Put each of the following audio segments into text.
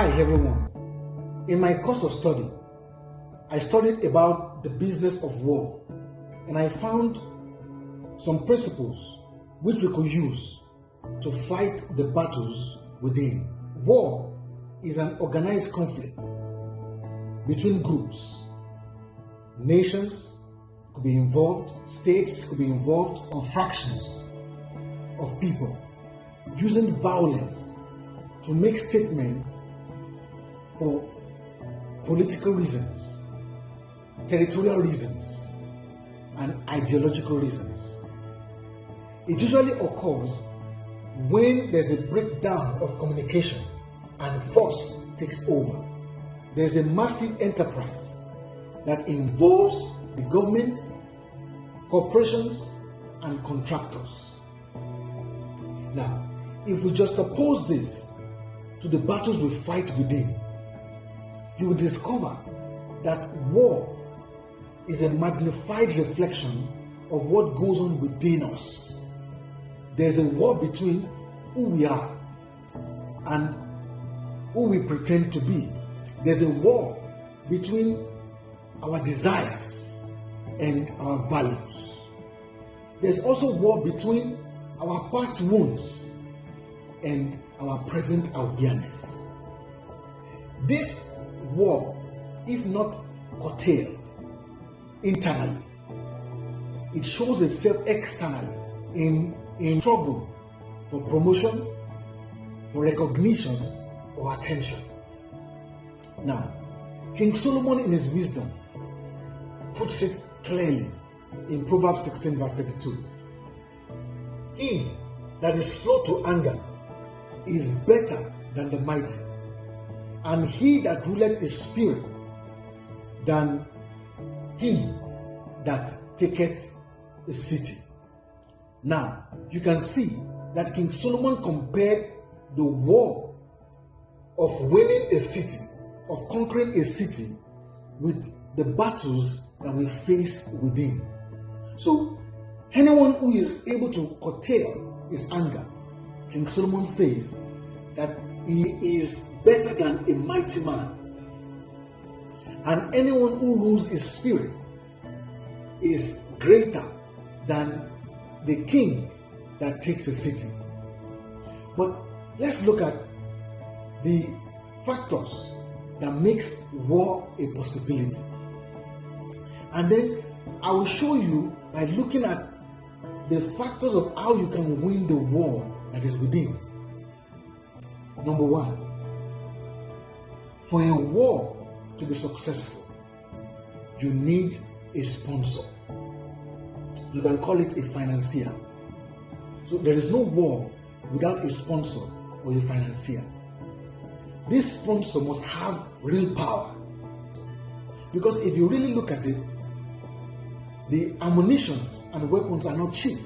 Hi everyone. In my course of study, I studied about the business of war, and I found some principles which we could use to fight the battles within. War is an organized conflict between groups. Nations could be involved, states could be involved, or fractions of people using violence to make statements for political reasons, territorial reasons, and ideological reasons. It usually occurs when there's a breakdown of communication and force takes over. There's a massive enterprise that involves the government, corporations, and contractors. Now, if we just oppose this to the battles we fight within, you will discover that war is a magnified reflection of what goes on within us. There's a war between who we are and who we pretend to be. There's a war between our desires and our values. There's also war between our past wounds and our present awareness. This war, if not curtailed internally, it shows itself externally in struggle for promotion, for recognition, or attention. Now, King Solomon in his wisdom puts it clearly in Proverbs 16 verse 32. He that is slow to anger is better than the mighty, and he that ruleth his spirit than he that taketh a city. Now, you can see that King Solomon compared the war of winning a city, of conquering a city, with the battles that we face within. So, anyone who is able to curtail his anger, King Solomon says that he is better than a mighty man. And anyone who rules his spirit is greater than the king that takes a city. But let's look at the factors that makes war a possibility. And then I will show you by looking at the factors of how you can win the war that is within. Number one, for a war to be successful, you need a sponsor. You can call it a financier. So there is no war without a sponsor or a financier. This sponsor must have real power. Because if you really look at it, the ammunitions and weapons are not cheap.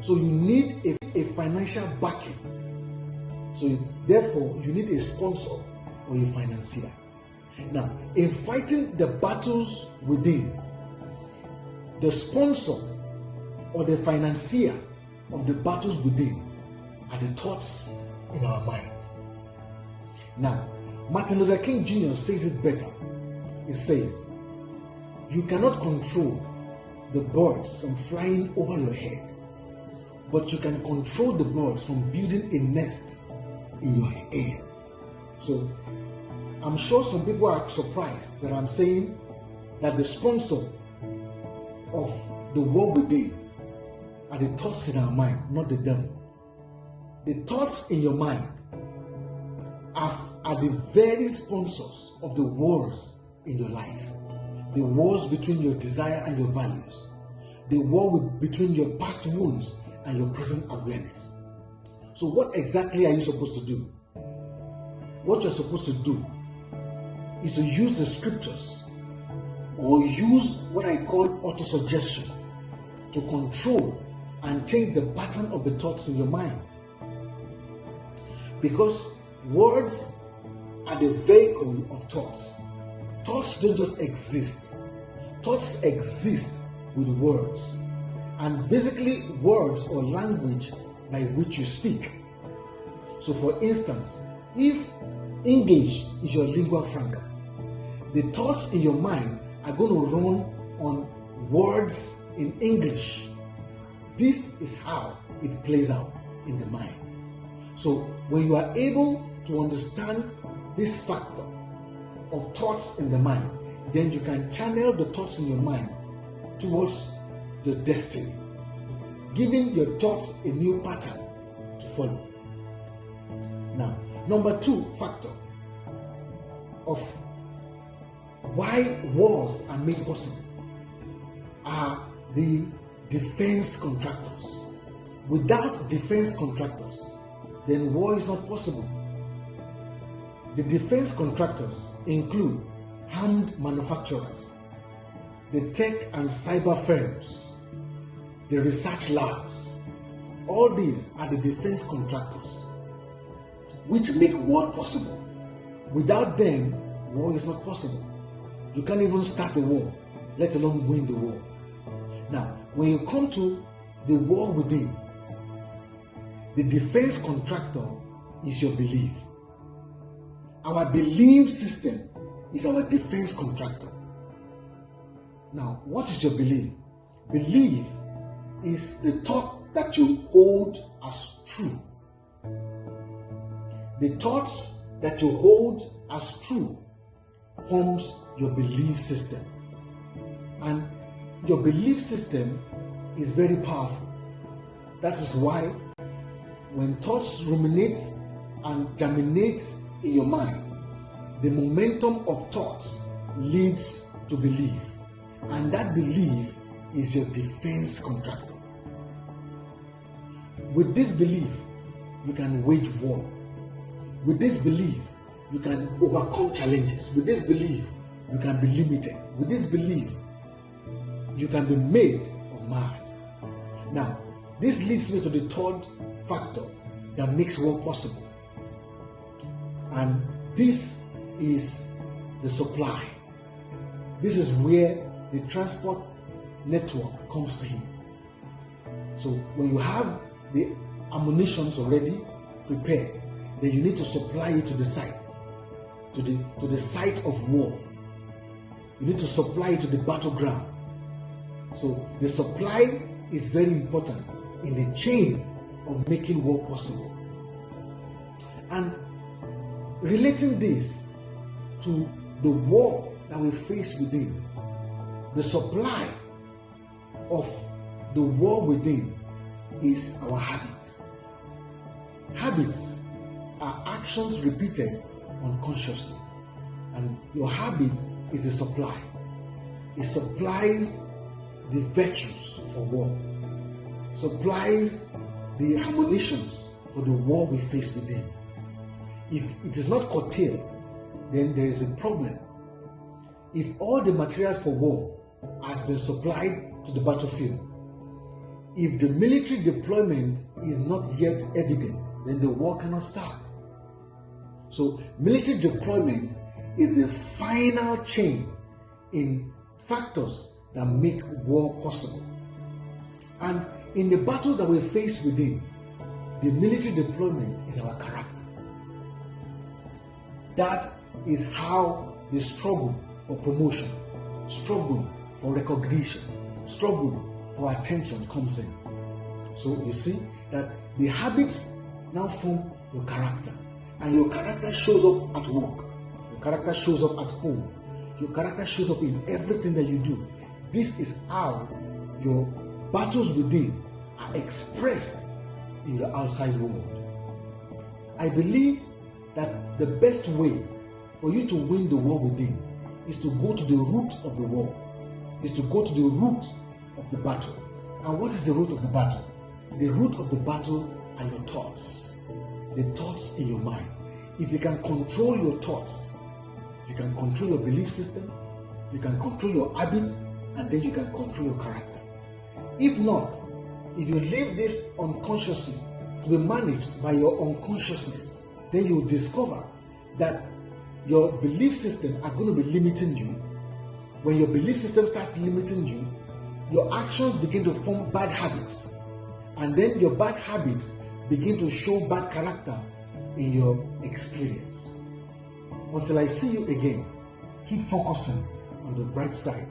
So you need a financial backing. So therefore, you need a sponsor or a financier. Now, in fighting the battles within, the sponsor or the financier of the battles within are the thoughts in our minds. Now, Martin Luther King Jr. says it better. He says, you cannot control the birds from flying over your head, but you can control the birds from building a nest in your air. So, I'm sure some people are surprised that I'm saying that the sponsor of the war within are the thoughts in our mind, not the devil. The thoughts in your mind are the very sponsors of the wars in your life. The wars between your desire and your values. The war between your past wounds and your present awareness. So what exactly are you supposed to do? What you're supposed to do is to use the scriptures or use what I call autosuggestion to control and change the pattern of the thoughts in your mind. Because words are the vehicle of thoughts. Thoughts don't just exist. Thoughts exist with words. And basically words or language by which you speak. So for instance, if English is your lingua franca. The thoughts in your mind are going to run on words in English. This is how it plays out in the mind. So when you are able to understand this factor of thoughts in the mind, then you can channel the thoughts in your mind towards your destiny, giving your thoughts a new pattern to follow. Now, number 2 factor of why wars are made possible are the defense contractors. Without defense contractors, then war is not possible. The defense contractors include armed manufacturers, the tech and cyber firms, the research labs. All these are the defense contractors which make war possible. Without them, war is not possible. You can't even start a war, let alone win the war. Now, when you come to the war within, the defense contractor is your belief. Our belief system is our defense contractor. Now, what is your belief? Belief is the thought that you hold as true. The thoughts that you hold as true forms your belief system. And your belief system is very powerful. That is why when thoughts ruminate and germinate in your mind, the momentum of thoughts leads to belief. And that belief is your defense contractor. With this belief, you can wage war. With this belief, you can overcome challenges. With this belief, you can be limited. With this belief, you can be made or marred. Now, this leads me to the third factor that makes war possible. And this is the supply. This is where the transport network comes in. So when you have the ammunitions already prepared, then you need to supply it to the site, to the site of war. You need to supply it to the battleground. So the supply is very important in the chain of making war possible. And relating this to the war that we face within, the supply of the war within is our habits. Habits are actions repeated unconsciously, and your habit is a supply. It supplies the virtues for war, supplies the ammunitions for the war we face within. If it is not curtailed, then there is a problem. If all the materials for war has been supplied to the battlefield, if the military deployment is not yet evident, then the war cannot start. So military deployment is the final chain in factors that make war possible. And in the battles that we face within, the military deployment is our character. That is how the struggle for promotion, struggle for recognition, struggle for attention comes in. So you see that the habits now form your character, and your character shows up at work, your character shows up at home, your character shows up in everything that you do. This is how your battles within are expressed in the outside world. I believe that the best way for you to win the war within is to go to the root of the war, is to go to the root of the battle. And what is the root of the battle? The root of the battle are your thoughts, the thoughts in your mind. If you can control your thoughts, you can control your belief system, you can control your habits, and then you can control your character. If not, if you leave this unconsciously to be managed by your unconsciousness, then you will discover that your belief system are going to be limiting you. When your belief system starts limiting you, your actions begin to form bad habits, and then your bad habits begin to show bad character in your experience. Until I see you again, keep focusing on the bright side